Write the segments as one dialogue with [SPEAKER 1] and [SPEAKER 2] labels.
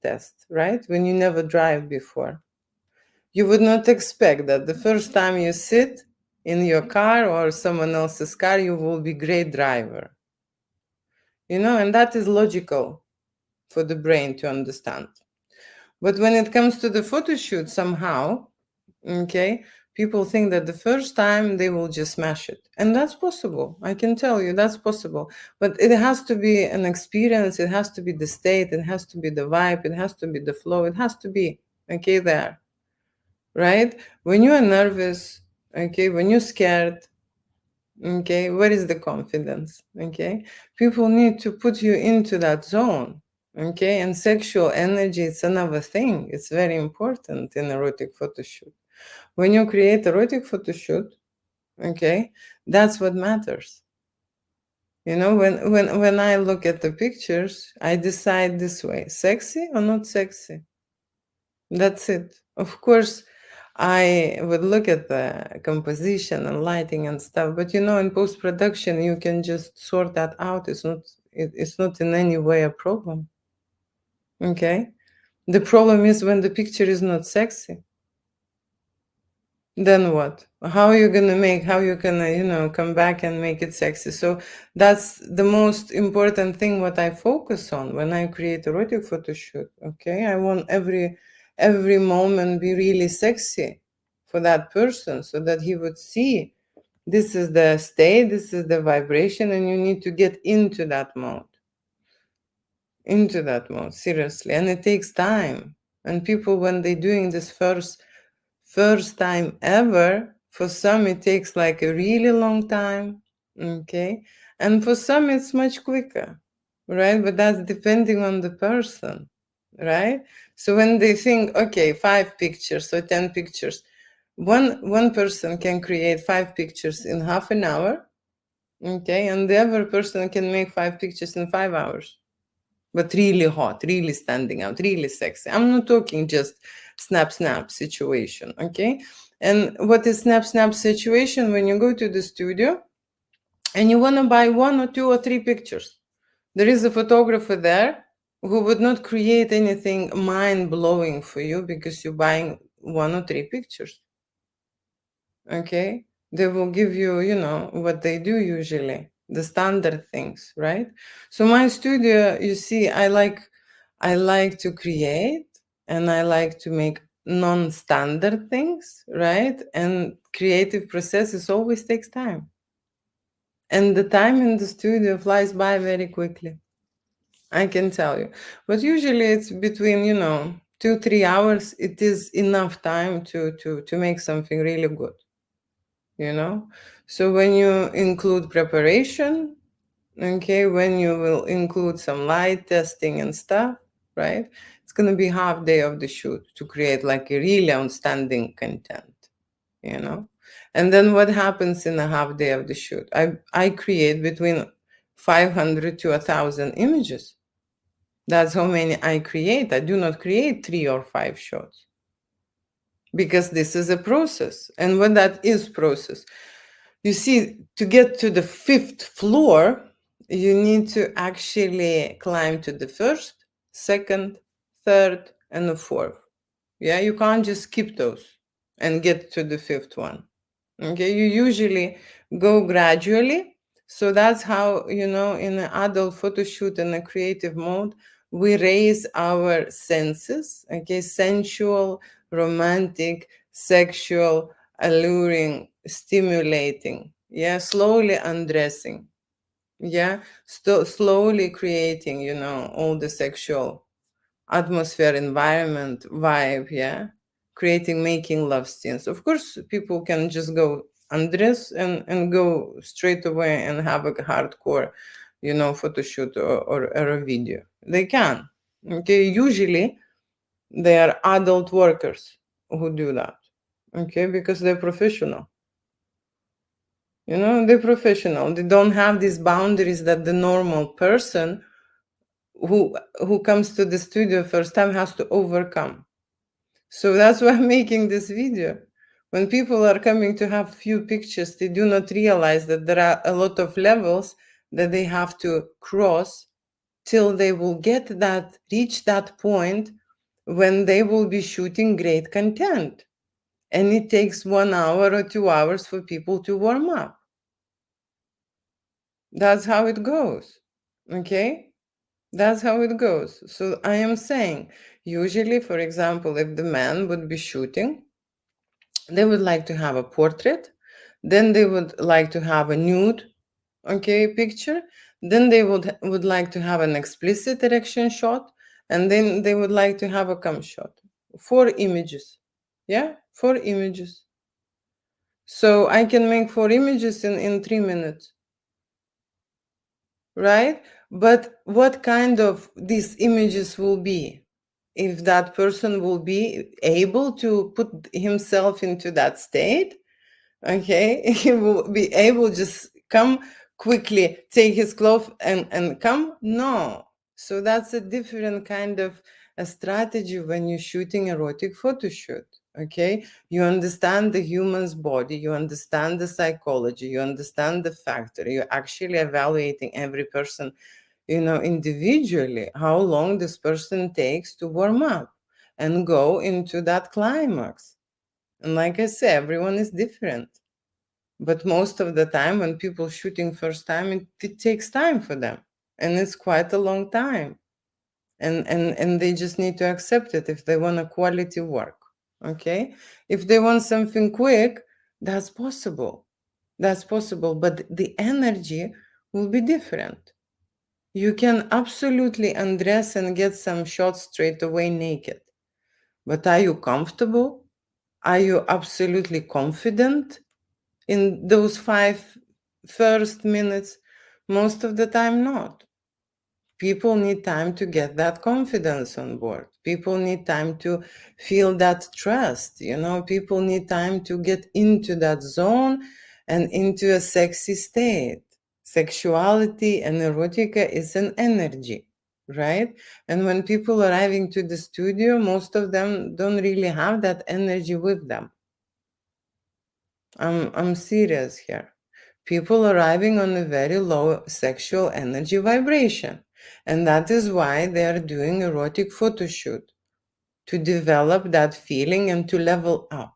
[SPEAKER 1] test, right? When you never drive before. You would not expect that the first time you sit in your car or someone else's car, you will be great driver. And that is logical for the brain to understand. But when it comes to the photo shoot, somehow, okay, people think that the first time they will just smash it. And that's possible. I can tell you that's possible. But it has to be an experience. It has to be the state. It has to be the vibe. It has to be the flow. It has to be, okay, there. Right? When you are nervous, okay, when you're scared, okay, where is the confidence? Okay, people need to put you into that zone. Okay, and sexual energy, it's another thing. It's very important in erotic photo shoot. When you create erotic photo shoot, okay, that's what matters. When I look at the pictures, I decide this way: sexy or not sexy. That's it. Of course, I would look at the composition and lighting and stuff, but in post-production, you can just sort that out. It's not in any way a problem. Okay? The problem is when the picture is not sexy. Then what? How are you gonna come back and make it sexy? So that's the most important thing what I focus on when I create erotic photo shoot. Okay, I want every moment be really sexy for that person, so that he would see this is the state, this is the vibration, and you need to get into that mode. Seriously, and it takes time. And people, when they're doing this first time ever, for some it takes like a really long time, okay, and for some it's much quicker, right? But that's depending on the person, right? So when they think, okay, 5 pictures or 10 pictures, one person can create 5 pictures in half an hour, okay, and the other person can make 5 pictures in 5 hours, but really hot, really standing out, really sexy. I'm not talking just snap situation, okay? And what is snap situation? When you go to the studio and you want to buy 1 or 2 or 3 pictures, there is a photographer there who would not create anything mind-blowing for you because you're buying 1 or 3 pictures, okay? They will give you, what they do usually, the standard things, right? So my studio, you see, I like to create, and I like to make non-standard things, right? And creative processes always takes time. And the time in the studio flies by very quickly, I can tell you. But usually it's between, 2-3 hours. It is enough time to make something really good, So when you include preparation, okay, when you will include some light testing and stuff, right? It's going to be half day of the shoot to create like a really outstanding content, And then what happens in a half day of the shoot? I create between 500 to 1,000 images. That's how many I create. I do not create 3 or 5 shots, because this is a process. And when that is process, you see, to get to the 5th floor, you need to actually climb to the 1st, 2nd, 3rd, and the 4th. Yeah, you can't just skip those and get to the 5th one. Okay, you usually go gradually. So that's how, in an adult photo shoot in a creative mode, we raise our senses, okay, sensual, romantic, sexual, alluring, stimulating, yeah, slowly undressing, yeah, slowly creating, all the sexual atmosphere, environment, vibe, yeah, making love scenes. Of course, people can just go undress and go straight away and have a hardcore, photo shoot or a video. They can. Okay, usually they are adult workers who do that. Okay, because they're professional. They're professional. They don't have these boundaries that the normal person who comes to the studio first time has to overcome. So that's why I'm making this video. When people are coming to have few pictures, they do not realize that there are a lot of levels that they have to cross till they will reach that point when they will be shooting great content. And it takes 1 hour or 2 hours for people to warm up. That's how it goes. Okay? That's how it goes. So I am saying, usually, for example, if the man would be shooting, they would like to have a portrait, then they would like to have a nude, okay, picture, then they would like to have an explicit erection shot, and then they would like to have a cum shot. 4 images. Yeah, 4 images. So I can make 4 images in 3 minutes, right? But what kind of these images will be? If that person will be able to put himself into that state, okay, he will be able just come quickly, take his clothes and come? No. So that's a different kind of a strategy when you're shooting erotic photo shoot. Okay, you understand the human's body, you understand the psychology, you understand the factor, you're actually evaluating every person, individually, how long this person takes to warm up and go into that climax. And like I said, everyone is different. But most of the time, when people shooting first time, it takes time for them, and it's quite a long time. And they just need to accept it if they want a quality work. Okay, if they want something quick, that's possible. That's possible, but the energy will be different. You can absolutely undress and get some shots straight away naked. But are you comfortable? Are you absolutely confident in those 5 first minutes? Most of the time, not. People need time to get that confidence on board. People need time to feel that trust. People need time to get into that zone and into a sexy state. Sexuality and erotica is an energy, right? And when people arriving to the studio, most of them don't really have that energy with them. I'm serious here. People arriving on a very low sexual energy vibration. And that is why they are doing erotic photo shoot, to develop that feeling and to level up.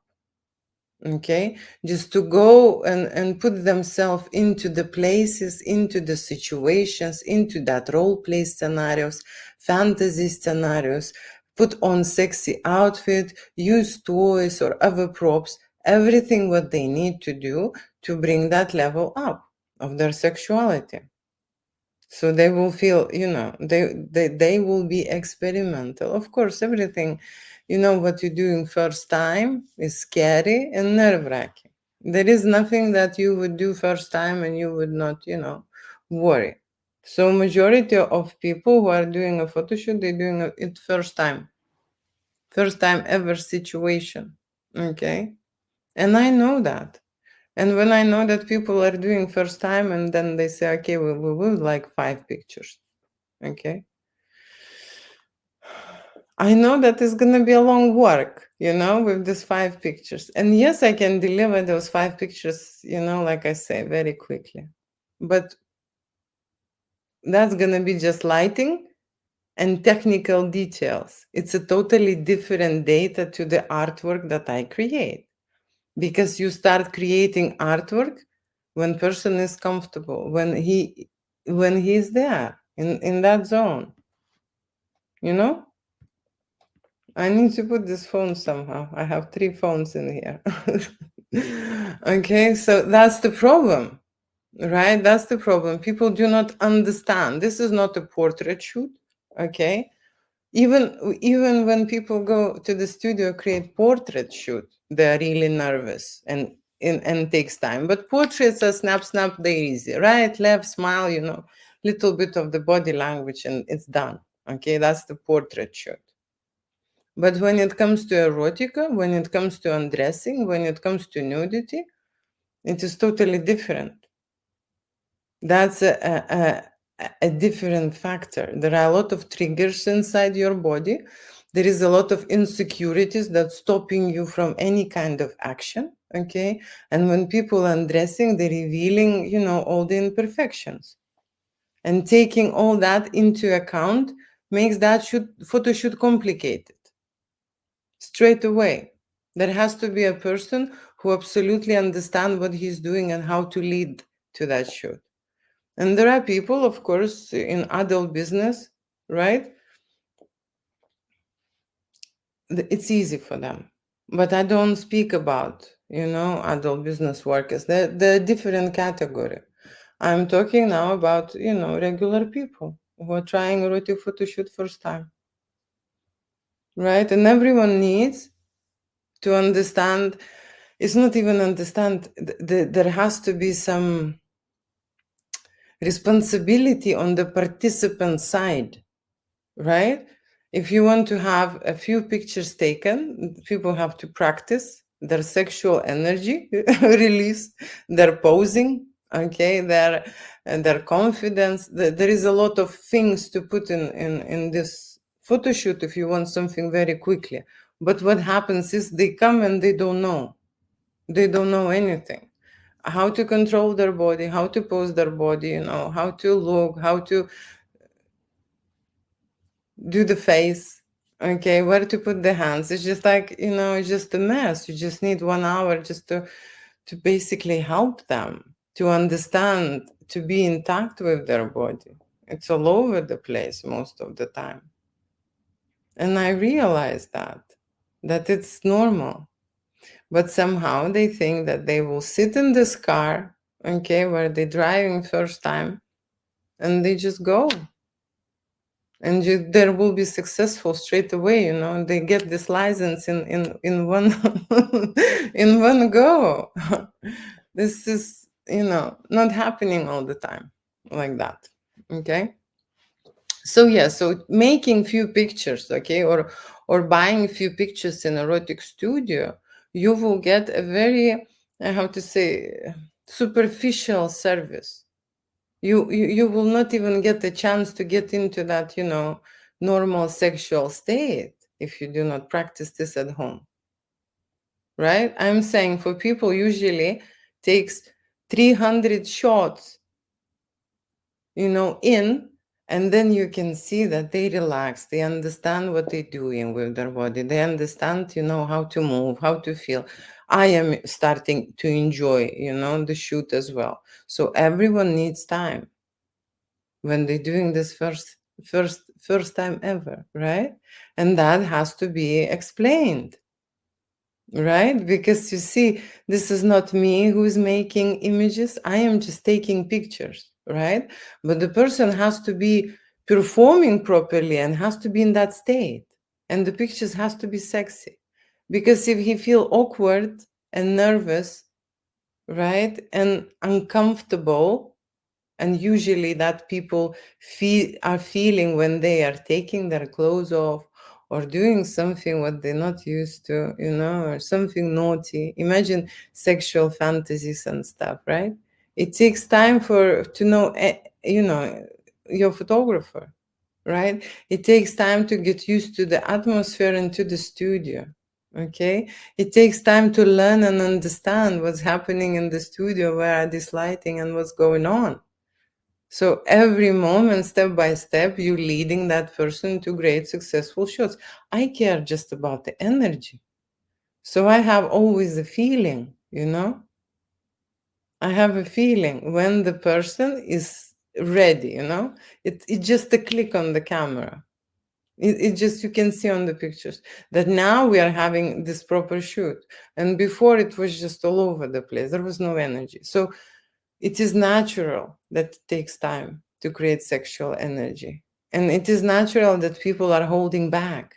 [SPEAKER 1] Okay, just to go and put themselves into the places, into the situations, into that role play scenarios, fantasy scenarios, put on sexy outfit, use toys or other props, everything what they need to do to bring that level up of their sexuality. So they will feel, they will be experimental. Of course, everything, what you're doing first time is scary and nerve-wracking. There is nothing that you would do first time and you would not, worry. So majority of people who are doing a photo shoot, they're doing it first time ever situation. Okay. And I know that. And when I know that people are doing first time and then they say, okay, we would like 5 pictures. Okay. I know that it's going to be a long work, with these 5 pictures. And yes, I can deliver those 5 pictures, like I say, very quickly. But that's going to be just lighting and technical details. It's a totally different data to the artwork that I create. Because you start creating artwork when person is comfortable, when he's there in that zone. I need to put this phone somehow. I have 3 phones in here. Okay, so that's the problem, right? That's the problem. People do not understand. This is not a portrait shoot, okay? Even when people go to the studio create portrait shoot, they're really nervous and takes time. But portraits are snap, snap, they're easy. Right, left, smile, little bit of the body language and it's done. Okay, that's the portrait shoot. But when it comes to erotica, when it comes to undressing, when it comes to nudity, it is totally different. That's a different factor. There are a lot of triggers inside your body. There is a lot of insecurities that's stopping you from any kind of action, okay? And when people are undressing, they're revealing, all the imperfections. And taking all that into account makes that photo shoot complicated straight away. There has to be a person who absolutely understands what he's doing and how to lead to that shoot. And there are people, of course, in adult business, right? It's easy for them. But I don't speak about, adult business workers. They're a different category. I'm talking now about, regular people who are trying erotic photo shoot first time, right? And everyone needs to understand. It's not even understand. There has to be some responsibility on the participant side, right? If you want to have a few pictures taken, people have to practice their sexual energy release, their posing, okay, their confidence. There is a lot of things to put in this photo shoot if you want something very quickly. But what happens is they come and they don't know. They don't know anything. How to control their body, how to pose their body, how to look, how to do the face, okay, where to put the hands. It's just like, it's just a mess. You just need 1 hour just to basically help them to understand, to be in touch with their body. It's all over the place most of the time. And I realized that it's normal. But somehow they think that they will sit in this car, okay, where they're driving first time, and they just go. And there will be successful straight away. They get this license in one in one go. This is not happening all the time like that. Okay, so yeah, so making few pictures, okay, or buying few pictures in erotic studio, you will get a very how to say, superficial service. You will not even get the chance to get into that normal sexual state if you do not practice this at home, right? I'm saying for people usually takes 300 shots in, and then you can see that they relax, they understand what they're doing with their body, they understand how to move, how to feel. I am starting to enjoy the shoot as well. So everyone needs time when they're doing this first time ever, right? And that has to be explained, right? Because you see, this is not me who's making images. I am just taking pictures, right? But the person has to be performing properly and has to be in that state, and the pictures has to be sexy. Because if he feel awkward and nervous, right, and uncomfortable, and usually that people are feeling when they are taking their clothes off or doing something what they're not used to, or something naughty. Imagine sexual fantasies and stuff, right? It takes time to know, your photographer, right? It takes time to get used to the atmosphere and to the studio. Okay, it takes time to learn and understand what's happening in the studio, where are this lighting and what's going on. So every moment, step by step, you leading that person to great successful shots. I care just about the energy. So I have always a feeling, I have a feeling when the person is ready, it's just a click on the camera. It just, you can see on the pictures that now we are having this proper shoot. And before it was just all over the place. There was no energy. So it is natural that it takes time to create sexual energy. And it is natural that people are holding back,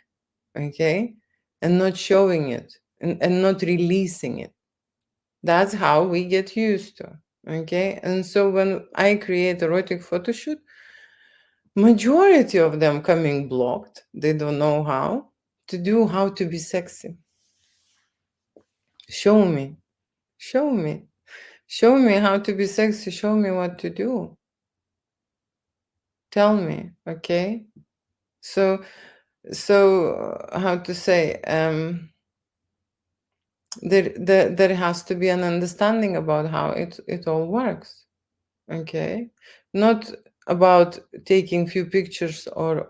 [SPEAKER 1] okay? And not showing it and not releasing it. That's how we get used to, okay? And so when I create erotic photo shoot, majority of them coming blocked. They don't know how to be sexy. Show me, show me, show me how to be sexy. Show me what to do. Tell me, okay? So how to say, there has to be an understanding about how it all works, okay? Not about taking few pictures or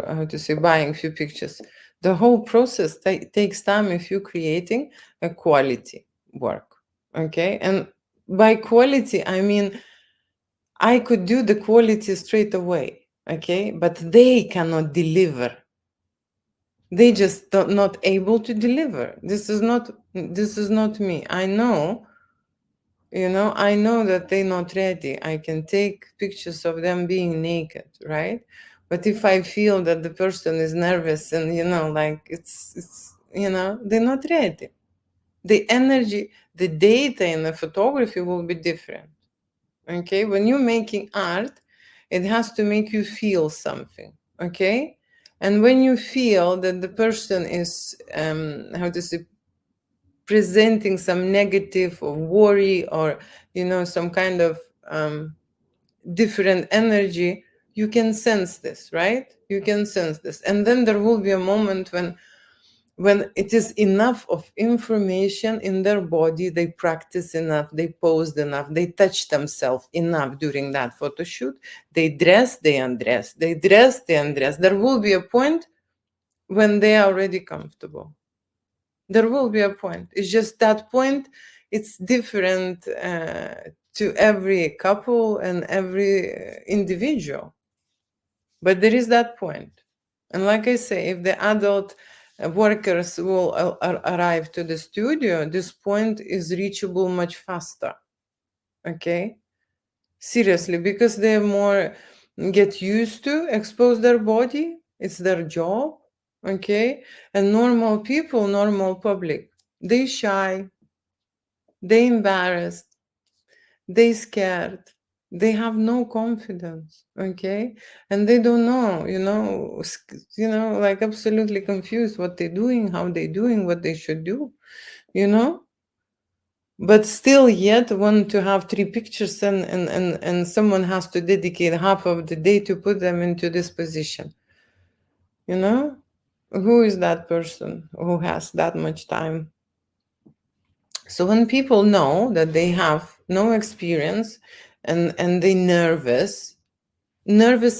[SPEAKER 1] how to say, buying few pictures. The whole process takes time if you're creating a quality work. Okay, and by quality I mean I could do the quality straight away, okay, but they cannot deliver. They just not able to deliver. This is not me. I know, I know that they're not ready. I can take pictures of them being naked, right? But if I feel that the person is nervous and like it's they're not ready. The energy, the data in the photography will be different. Okay, when you're making art, it has to make you feel something. Okay, and when you feel that the person is how to say, presenting some negative or worry or some kind of different energy, you can sense this, right? You can sense this, and then there will be a moment when it is enough of information in their body, they practice enough, they posed enough, they touch themselves enough during that photo shoot, they dress, they undress, they dress, they undress. There will be a point when they are already comfortable. There will be a point. It's just that point, it's different to every couple and every individual. But there is that point. And like I say, if the adult workers will arrive to the studio, this point is reachable much faster. Okay? Seriously, because they more get used to expose their body. It's their job. Okay? And normal people, normal public, they shy, they embarrassed, they scared, they have no confidence. Okay, and they don't know, like absolutely confused what they're doing, how they're doing, what they should do, but still yet want to have 3 pictures, and someone has to dedicate half of the day to put them into this position. Who is that person who has that much time? So when people know that they have no experience and they nervous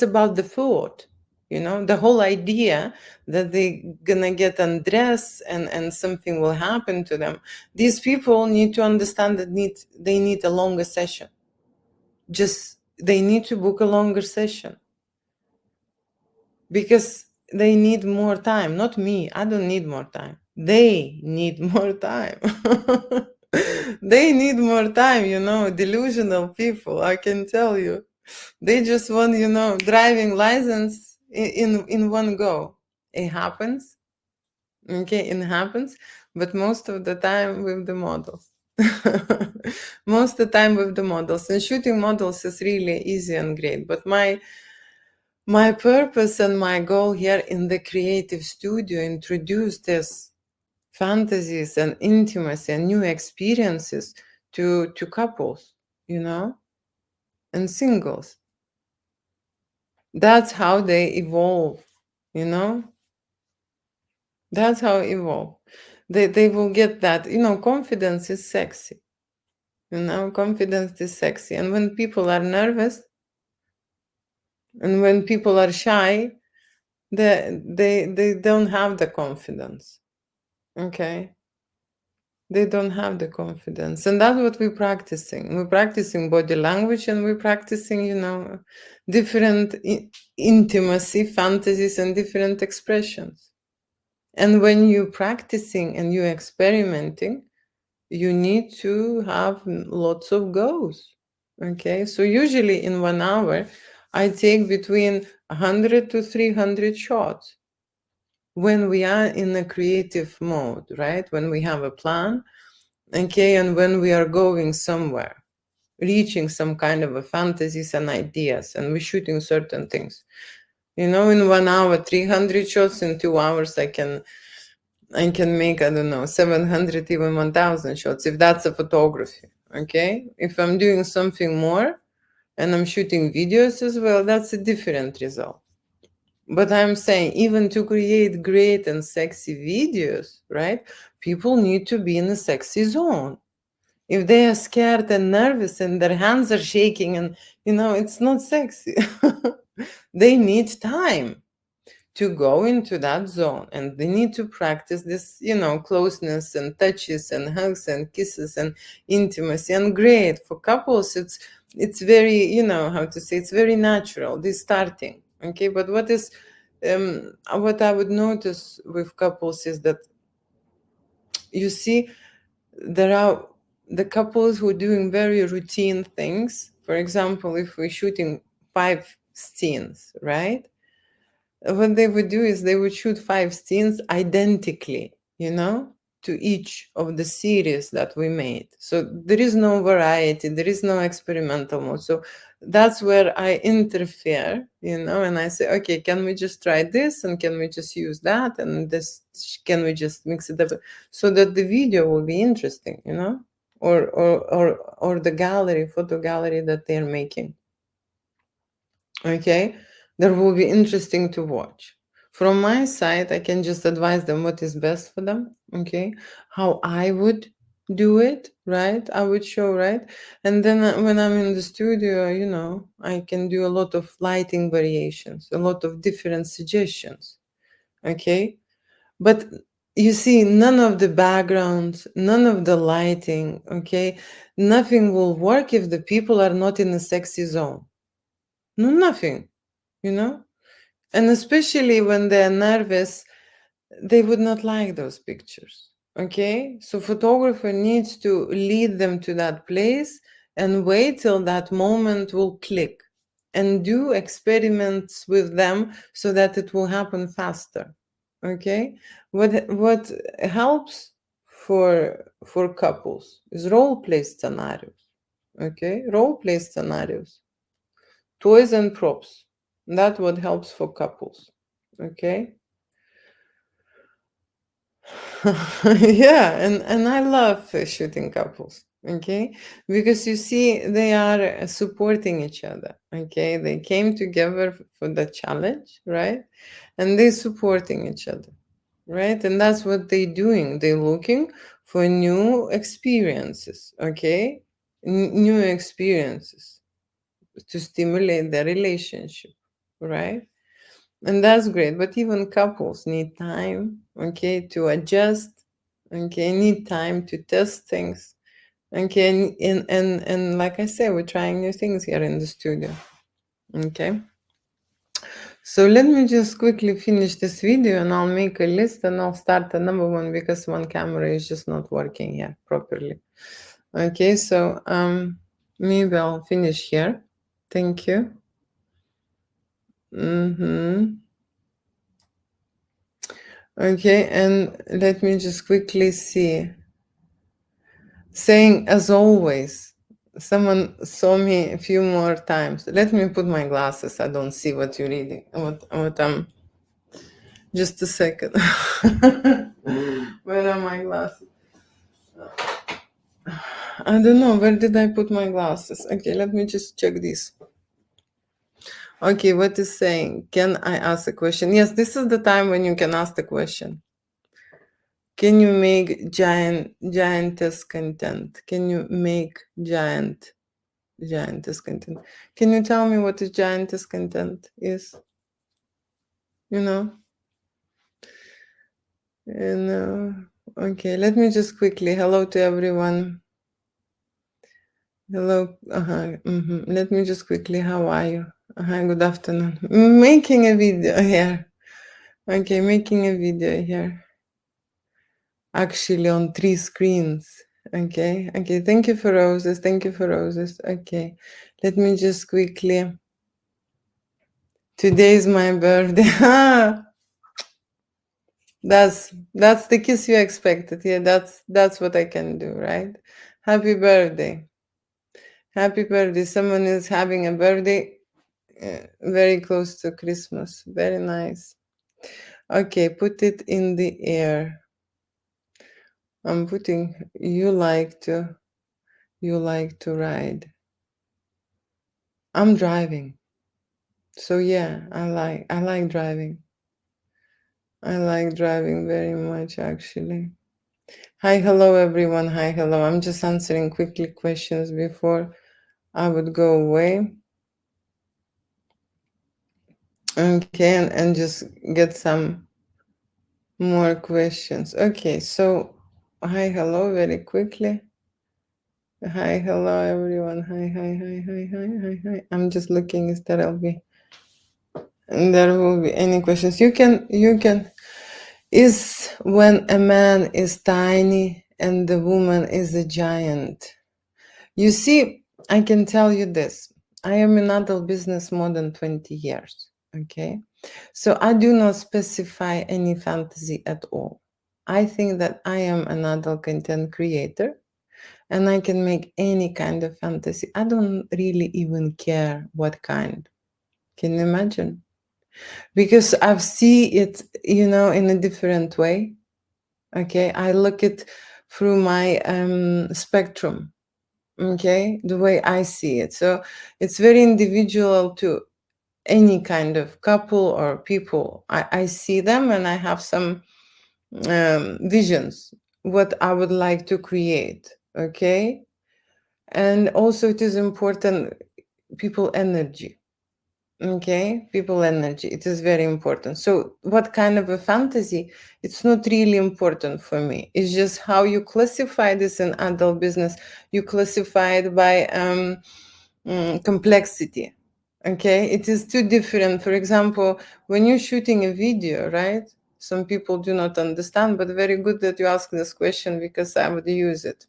[SPEAKER 1] about the thought, the whole idea that they gonna get undressed and something will happen to them. These people need to understand that they need a longer session. Just they need to book a longer session because they need more time. Not me, I don't need more time. They need more time. They need more time, delusional people, I can tell you. They just want, driving license in one go. It happens. Okay, it happens, but most of the time with the models. Most of the time with the models. And shooting models is really easy and great. But my purpose and my goal here in the creative studio introduce this fantasies and intimacy and new experiences to couples, and singles. That's how they evolve, that's how evolve. They will get that, confidence is sexy, confidence is sexy. And when people are nervous and when people are shy, they don't have the confidence. Okay, they don't have the confidence, and that's what we're practicing. We're practicing body language, and we're practicing, different intimacy fantasies and different expressions. And when you're practicing and you're experimenting, you need to have lots of goes. Okay, so usually in 1 hour I take between 100 to 300 shots when we are in a creative mode, right? When we have a plan, okay, and when we are going somewhere, reaching some kind of a fantasies and ideas, and we're shooting certain things. In 1 hour, 300 shots. In 2 hours, I can make, I don't know, 700, even 1,000 shots, if that's a photography. Okay, if I'm doing something more and I'm shooting videos as well, that's a different result. But I'm saying, even to create great and sexy videos, right, people need to be in a sexy zone. If they are scared and nervous and their hands are shaking and, it's not sexy. They need time to go into that zone, and they need to practice this, closeness and touches and hugs and kisses and intimacy. And great for couples, it's very, how to say, it's very natural, this starting. Okay, but what I would notice with couples is that, you see, there are the couples who are doing very routine things. For example, if we're shooting 5 scenes, right? What they would do is they would shoot 5 scenes identically, to each of the series that we made. So there is no variety, there is no experimental mode. So that's where I interfere, and I say, okay, can we just try this, and can we just use that, and this, can we just mix it up so that the video will be interesting, or the photo gallery that they're making. Okay, that will be interesting to watch. From my side, I can just advise them what is best for them. Okay, how I would do it, right? I would show, right? And then when I'm in the studio, I can do a lot of lighting variations, a lot of different suggestions. Okay, but you see, none of the backgrounds, none of the lighting, okay, nothing will work if the people are not in a sexy zone. No, nothing, you know and especially when they're nervous, they would not like those pictures. Okay, so photographer needs to lead them to that place and wait till that moment will click, and do experiments with them so that it will happen faster. Okay, what helps for couples is role play scenarios. Okay, role play scenarios, toys and props. That's what helps for couples. Okay. Yeah, and I love shooting couples. Okay, because you see, they are supporting each other. Okay, they came together for the challenge, right? And they're supporting each other, right? And that's what they're doing. They're looking for new experiences. Okay, new experiences to stimulate their relationship, right? And that's great. But even couples need time, okay, to adjust, okay, need time to test things. Okay, and like I said, we're trying new things here in the studio. Okay. So let me just quickly finish this video, and I'll make a list, and I'll start another one because one camera is just not working here properly. Okay, so maybe I'll finish here. Thank you. Okay, and let me just quickly see. Saying, as always, someone saw me a few more times. Let me put my glasses. I don't see what you're reading. What I'm. Just a second. Where are my glasses? I don't know. Where did I put my glasses? Okay, let me just check this. Okay, what is saying? Can I ask a question? Yes, this is the time when you can ask the question. Can you make giantess content? Can you make giantess content? Can you tell me what is giantess content is? You know? Okay, let me just quickly. Hello to everyone. Hello. Let me just quickly. How are you? Good afternoon. Making a video here. Okay, making a video here. Actually, on 3 screens. Okay. Thank you for roses. Okay, let me just quickly. Today is my birthday. That's the kiss you expected. Yeah, that's what I can do, right? Happy birthday. Happy birthday. Someone is having a birthday very close to Christmas. Very nice. Okay, put it in the air. I'm putting you like to ride. I'm driving. So yeah, I like driving. I like driving very much, actually. Hi, hello, everyone. Hi, hello. I'm just answering quickly questions before I would go away. Okay, and just get some more questions. Okay, so hi, hello, very quickly. Hi, hello, everyone. Hi, hi, hi, hi, hi, hi, hi. I'm just looking if there will be any questions. You can. Is when a man is tiny and the woman is a giant. You see, I can tell you this. I am in adult business more than 20 years. Okay. So I do not specify any fantasy at all. I think that I am an adult content creator and I can make any kind of fantasy. I don't really even care what kind. Can you imagine? Because I've seen it, in a different way. Okay. I look it through my spectrum. Okay, the way I see it. So it's very individual to any kind of couple or people. I see them and I have some visions, what I would like to create. Okay. And also, it is important, people energy. Okay, people energy. It is very important. So, what kind of a fantasy? It's not really important for me. It's just how you classify this in adult business. You classify it by complexity. Okay, it is too different. For example, when you're shooting a video, right? Some people do not understand, but very good that you ask this question because I would use it.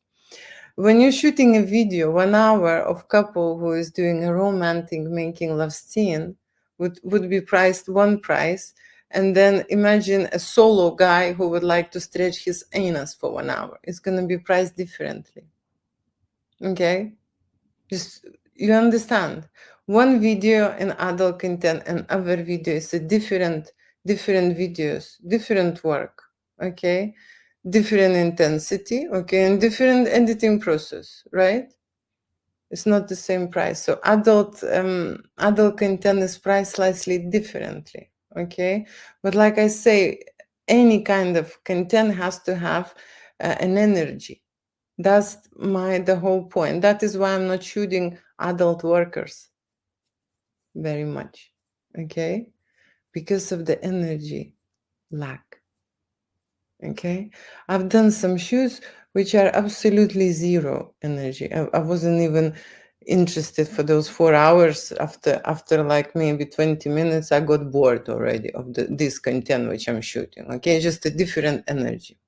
[SPEAKER 1] When you're shooting a video, 1 hour of couple who is doing a romantic making love scene would be priced one price. And then imagine a solo guy who would like to stretch his anus for 1 hour. It's going to be priced differently. Okay? Just you understand. One video in adult content and other video is a different videos, different work. Okay? Different intensity, okay, and different editing process, right? It's not the same price. So adult content is priced slightly differently, okay. But like I say, any kind of content has to have an energy. That's the whole point. That is why I'm not shooting adult workers very much, okay, because of the energy lack. Okay, I've done some shoes which are absolutely zero energy. I wasn't even interested for those 4 hours. After like maybe 20 minutes, I got bored already of this content which I'm shooting. Okay, just a different energy.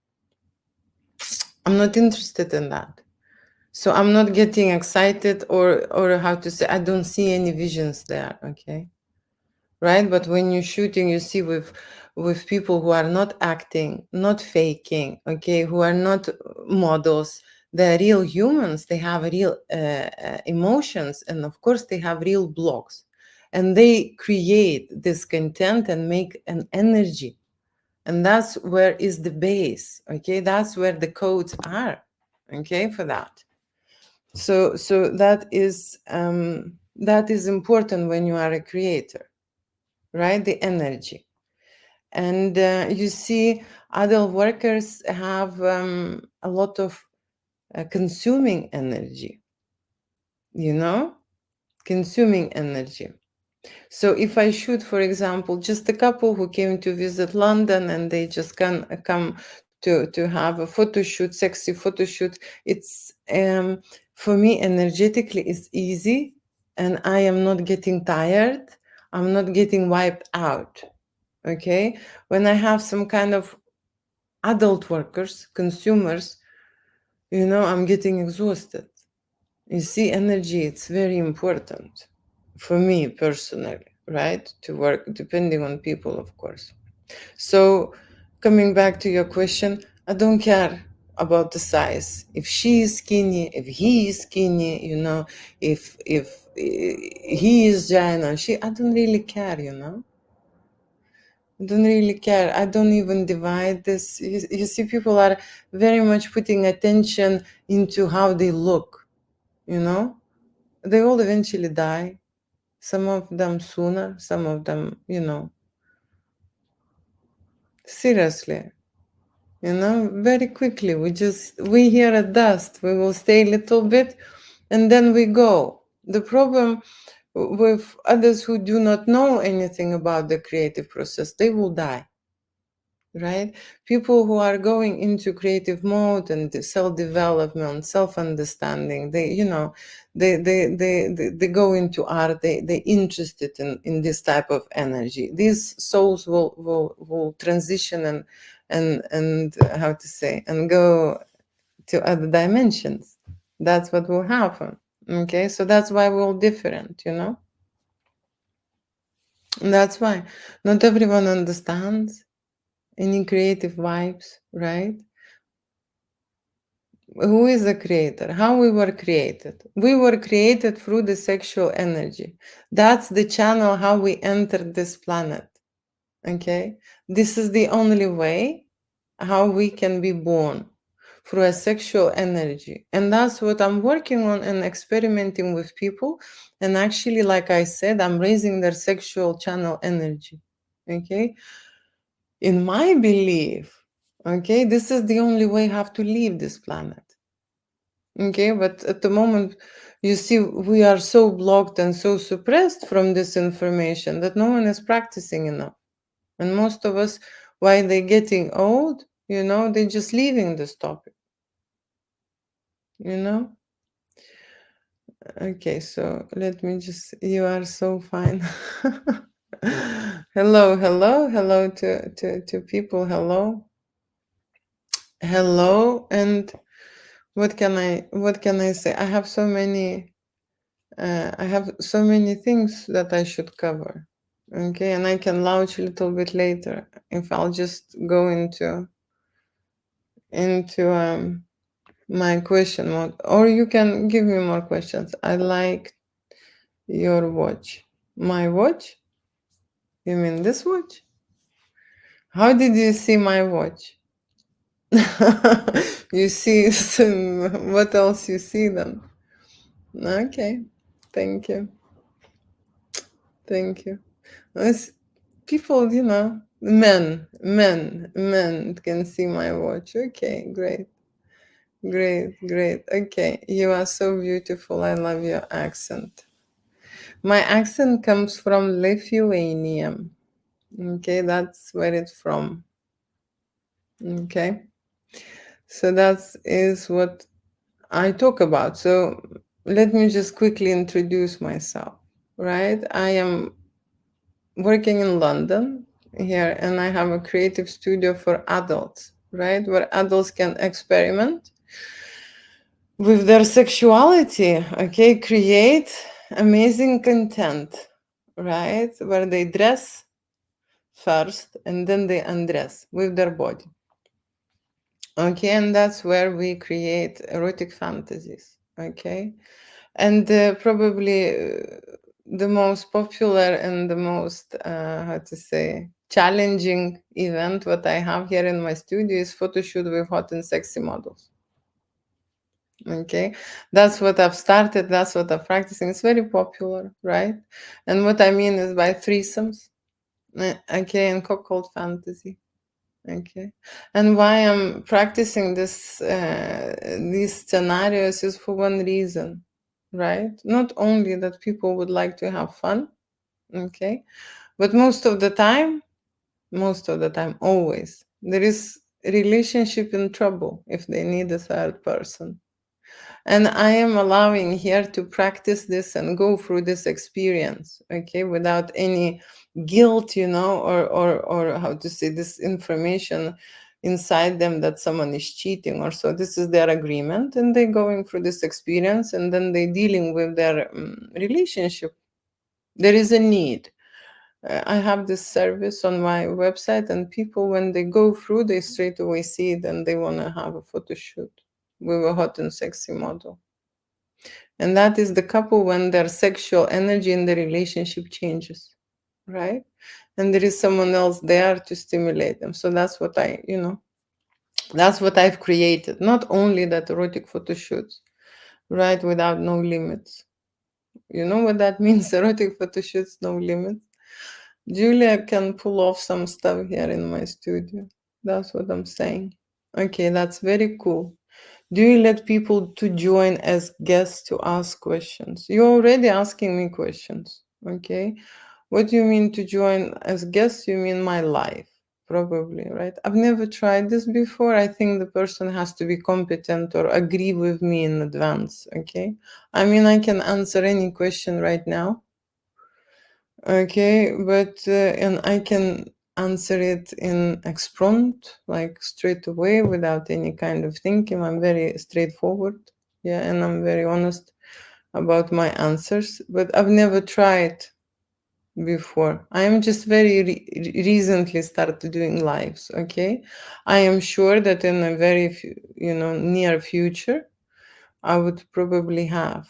[SPEAKER 1] I'm not interested in that. So I'm not getting excited or how to say, I don't see any visions there. Okay. Right, but when you're shooting, you see with people who are not acting, not faking, okay, who are not models. They're real humans. They have real emotions, and of course they have real blocks, and they create this content and make an energy, and that's where is the base. Okay, that's where the codes are. Okay, for that. So that is important when you are a creator, right? The energy. And you see, adult workers have a lot of consuming energy, consuming energy. So if I shoot, for example, just a couple who came to visit London and they just can come to have a photo shoot, sexy photo shoot, it's for me energetically it's easy, and I am not getting tired. I'm not getting wiped out. Okay, when I have some kind of adult workers, consumers, I'm getting exhausted. You see, energy, it's very important for me personally, right? To work, depending on people, of course. So, coming back to your question, I don't care about the size. If she is skinny, if he is skinny, if he is giant or she, I don't really care. I don't really care. I don't even divide this. You see, people are very much putting attention into how they look, you know? They all eventually die. Some of them sooner, some of them, seriously. Very quickly. We hear a dust, we will stay a little bit, and then we go. The problem with others who do not know anything about the creative process, they will die, right? People who are going into creative mode and the self-development, self-understanding, they go into art, they interested in this type of energy. These souls will transition and how to say, and go to other dimensions. That's what will happen. Okay, so that's why we're all different, And that's why not everyone understands any creative vibes, right? Who is the creator? How we were created? We were created through the sexual energy. That's the channel how we entered this planet. Okay? This is the only way how we can be born, through a sexual energy. And that's what I'm working on and experimenting with people. And actually, like I said, I'm raising their sexual channel energy. Okay? In my belief, okay, this is the only way how to leave this planet. Okay, but at the moment, you see, we are so blocked and so suppressed from this information that no one is practicing enough. And most of us, while they're getting old, they're just leaving this topic, you know? Okay, so let me just, you are so fine. Hello to people. Hello, and what can I say? I have so many things that I should cover. Okay, and I can launch a little bit later if I'll just go into my question mode, or you can give me more questions. I like your watch. My watch? You mean this watch? How did you see my watch? You see what else you see then? Okay, thank you. Thank you. It's people, men can see my watch. Okay, great, great. Okay, you are so beautiful. I love your accent. My accent comes from Lithuania. Okay, that's where it's from. Okay, so that is what I talk about. So let me just quickly introduce myself. Right, I am working in London here, and I have a creative studio for adults, right, where adults can experiment with their sexuality, okay, create amazing content, right, where they dress first and then they undress with their body. Okay, and that's where we create erotic fantasies. Okay, and probably the most popular and the most how to say, challenging event what I have here in my studio is photoshoot with hot and sexy models. Okay, that's what I've started, that's what I'm practicing. It's very popular, right? And what I mean is by threesomes, okay, and cuckold fantasy. Okay, and why I'm practicing these scenarios is for one reason, right? Not only that people would like to have fun, okay, but most of the time, always there is a relationship in trouble if they need a third person. And I am allowing here to practice this and go through this experience, okay, without any guilt, or how to say, this information inside them that someone is cheating or so. This is their agreement, and they're going through this experience, and then they're dealing with their relationship. There is a need. I have this service on my website, and people, when they go through, they straight away see it and they want to have a photo shoot with a hot and sexy model. And that is the couple when their sexual energy in the relationship changes, right? And there is someone else there to stimulate them. So that's what that's what I've created. Not only that erotic photo shoots, right, without no limits. You know what that means? Erotic photo shoots, no limits. Julia can pull off some stuff here in my studio. That's what I'm saying. Okay, that's very cool. Do you let people to join as guests to ask questions? You're already asking me questions. Okay. What do you mean to join as guests? You mean my life, probably, right? I've never tried this before. I think the person has to be competent or agree with me in advance. Okay. I mean, I can answer any question right now. Okay, but and I can answer it in exprompt, like straight away without any kind of thinking. I'm very straightforward, yeah, and I'm very honest about my answers. But I've never tried before. I am just very recently started doing lives. Okay, I am sure that in a very near future, I would probably have.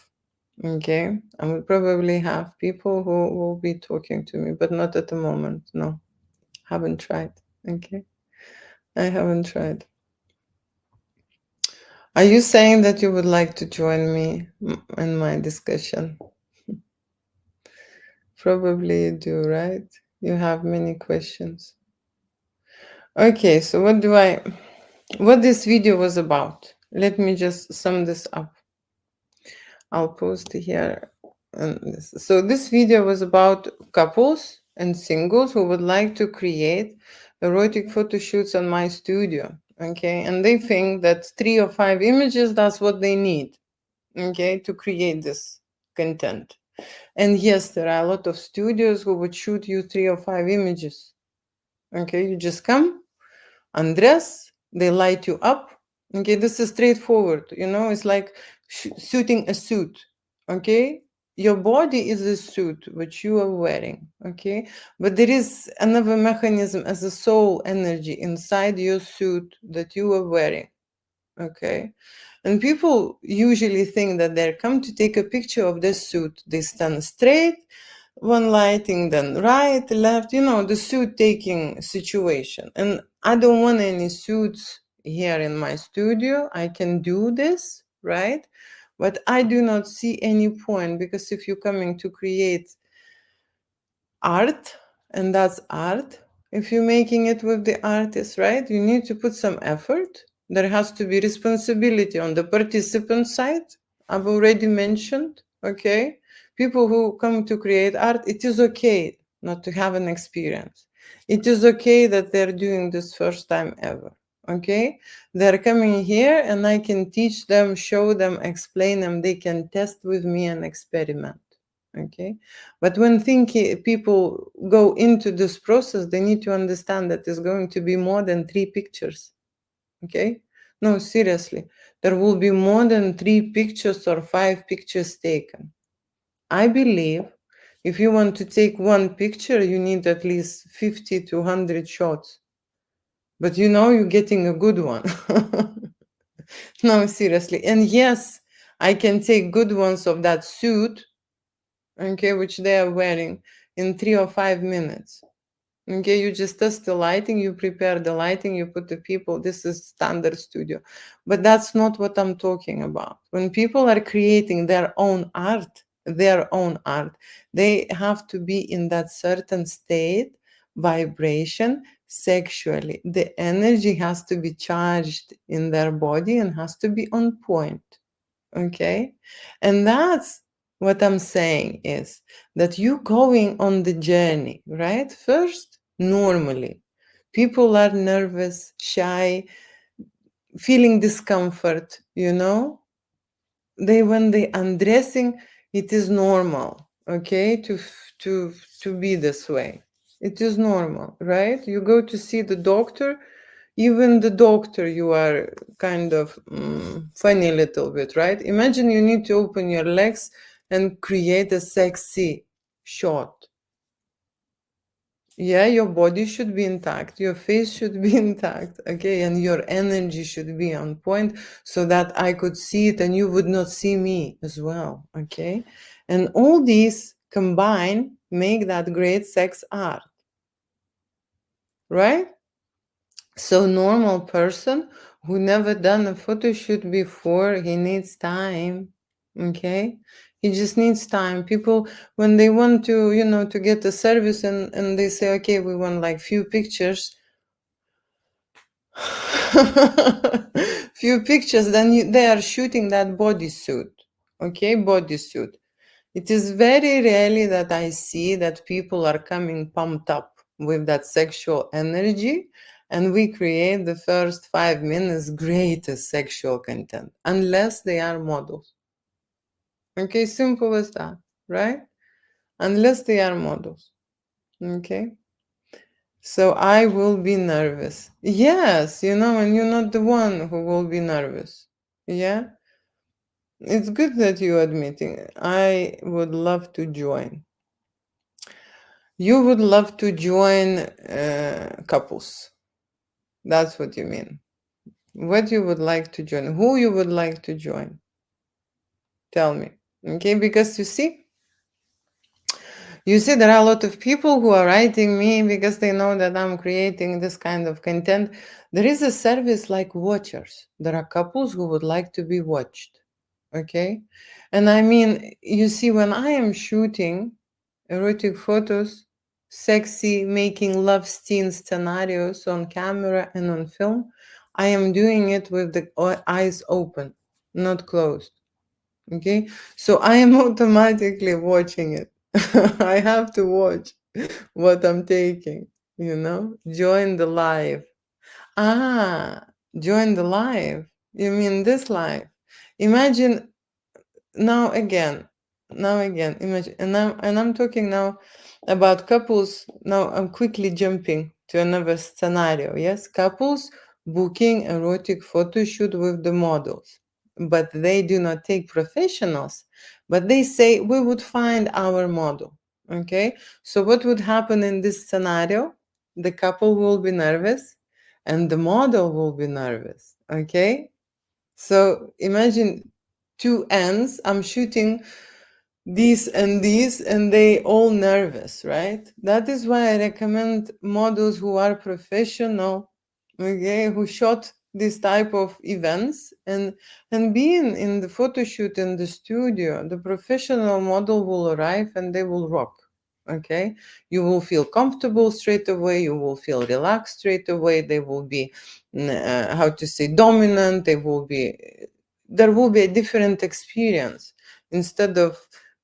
[SPEAKER 1] Okay, I would probably have people who will be talking to me, but not at the moment. No, haven't tried. Okay, I haven't tried. Are you saying that you would like to join me in my discussion? Probably you do, right? You have many questions. Okay, so what this video was about? Let me just sum this up. I'll post here. So this video was about couples and singles who would like to create erotic photo shoots on my studio. Okay, and they think that 3 or 5 images, that's what they need. Okay, to create this content. And yes, there are a lot of studios who would shoot you 3 or 5 images. Okay, you just come, undress, they light you up. Okay, this is straightforward. It's like suiting a suit. Okay, your body is a suit which you are wearing. Okay, but there is another mechanism as a soul energy inside your suit that you are wearing. Okay, and people usually think that they're come to take a picture of this suit. They stand straight, one lighting, then right, left, the suit taking situation. And I don't want any suits here in my studio. I can do this, right? But I do not see any point, because if you're coming to create art, and that's art, if you're making it with the artist, right, you need to put some effort. There has to be responsibility on the participant side. I've already mentioned. Okay, people who come to create art, it is okay not to have an experience. It is okay that they're doing this first time ever. Okay, they're coming here and I can teach them, show them, explain them. They can test with me and experiment. Okay, but when people go into this process, they need to understand that it's going to be more than 3 pictures. Okay, no, seriously, there will be more than 3 pictures or 5 pictures taken. I believe if you want to take one picture, you need at least 50 to 100 shots, but you're getting a good one. No, seriously. And yes, I can take good ones of that suit, okay, which they are wearing, in 3 or 5 minutes. Okay, you just test the lighting, you prepare the lighting, you put the people. This is standard studio. But that's not what I'm talking about. When people are creating their own art, they have to be in that certain state, vibration, sexually. The energy has to be charged in their body and has to be on point. Okay, and that's what I'm saying is that you going on the journey, right? First, normally people are nervous, shy, feeling discomfort. When they undressing, it is normal. Okay, to be this way, it is normal, right? You go to see the doctor. Even the doctor, you are kind of funny a little bit, right? Imagine you need to open your legs and create a sexy shot. Yeah, your body should be intact, your face should be intact, okay, and your energy should be on point so that I could see it and you would not see me as well, okay? And all these combine make that great sex art, right? So normal person who never done a photo shoot before, he needs time. Okay? He just needs time. People, when they want to get a service and they say, okay, we want like few pictures. few pictures, then they are shooting that bodysuit. Okay, bodysuit. It is very rarely that I see that people are coming pumped up with that sexual energy, and we create the first 5 minutes greatest sexual content, unless they are models. Okay, simple as that, right? Unless they are models. Okay. So I will be nervous. Yes, and you're not the one who will be nervous. Yeah. It's good that you're admitting it. I would love to join. You would love to join couples. That's what you mean. What you would like to join. Who you would like to join. Tell me. Okay, because you see, there are a lot of people who are writing me because they know that I'm creating this kind of content. There is a service like watchers. There are couples who would like to be watched. Okay? And I mean, you see, when I am shooting erotic photos, sexy, making love scene scenarios on camera and on film, I am doing it with the eyes open, not closed. Okay? So I am automatically watching it. I have to watch what I'm taking. Join the live. Ah, join the live. You mean this live? Imagine now again, imagine, and I'm talking now about couples. Now I'm quickly jumping to another scenario. Yes, couples booking erotic photo shoot with the models, but they do not take professionals, but they say we would find our model. Okay, so what would happen in this scenario? The couple will be nervous and the model will be nervous. Okay, so imagine two ends. I'm shooting these and they all nervous, right? That is why I recommend models who are professional, okay, who shot this type of events, and being in the photo shoot in the studio, the professional model will arrive and they will rock. Okay, you will feel comfortable straight away, you will feel relaxed straight away, they will be how to say, dominant, there will be a different experience instead of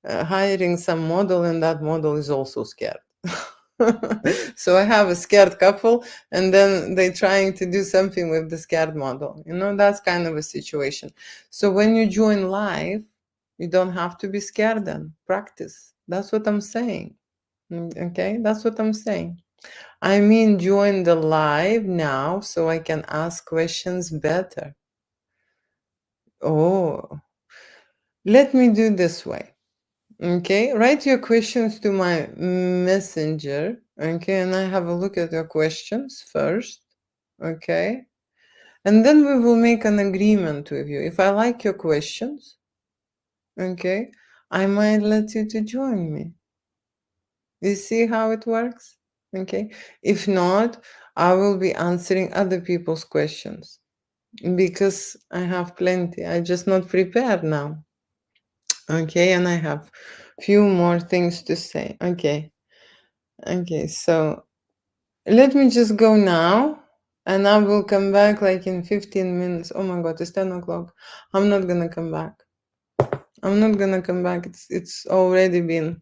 [SPEAKER 1] hiring some model and that model is also scared. So I have a scared couple and then they trying to do something with the scared model. That's kind of a situation. So when you join live, you don't have to be scared then. Practice. That's what I'm saying. Okay, that's what I'm saying. I mean, join the live now so I can ask questions better. Oh, let me do this way. Okay, write your questions to my messenger. Okay, and I have a look at your questions first. Okay, and then we will make an agreement with you. If I like your questions, okay, I might let you to join me. You see how it works? Okay, if not, I will be answering other people's questions because I have plenty. I just not prepared now. Okay, and I have few more things to say. Okay, so let me just go now and I will come back like in 15 minutes. Oh my god, it's 10 o'clock. I'm not gonna come back. I'm not gonna come back. It's already been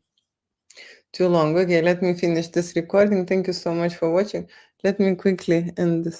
[SPEAKER 1] too long. Okay, let me finish this recording. Thank you so much for watching. Let me quickly end this.